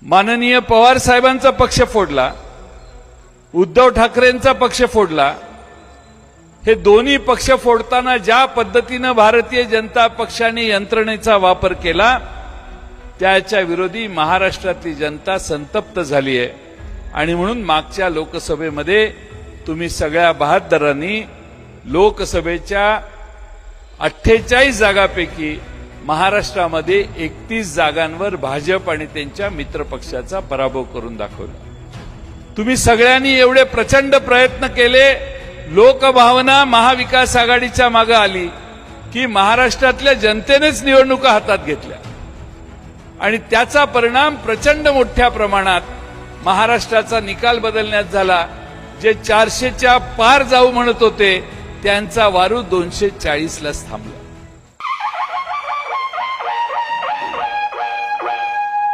माननीय पवार साहेबांचा पक्ष फोडला, उद्धव ठाकरेंचा पक्ष फोडला। हे दोन्ही पक्ष फोडताना ज्या पद्धतीने भारतीय जनता पक्षाने यंत्रणेचा वापर केला त्याच्या विरोधी महाराष्ट्रातली जनता संतप्त झाली आहे। आणि म्हणून मागच्या लोकसभेमध्ये तुम्ही सगळ्या बहादरांनी लोकसभेच्या 48 जागांपैकी महाराष्ट्रामध्ये 31 जागांवर भाजप आणि त्यांच्या मित्रपक्षाचा पराभव करून दाखवला। तुम्ही सगळ्यांनी एवढे प्रचंड प्रयत्न केले, लोकभावना महाविकास आघाडीच्या मागे आली की महाराष्ट्रातल्या जनतेनेच निवडणुका हातात घेतल्या आणि त्याचा परिणाम प्रचंड मोठ्या प्रमाणात महाराष्ट्राचा निकाल बदलण्यात झाला। जे 400च्या पार जाऊ म्हणत होते त्यांचा वारू 240लाच थांबला।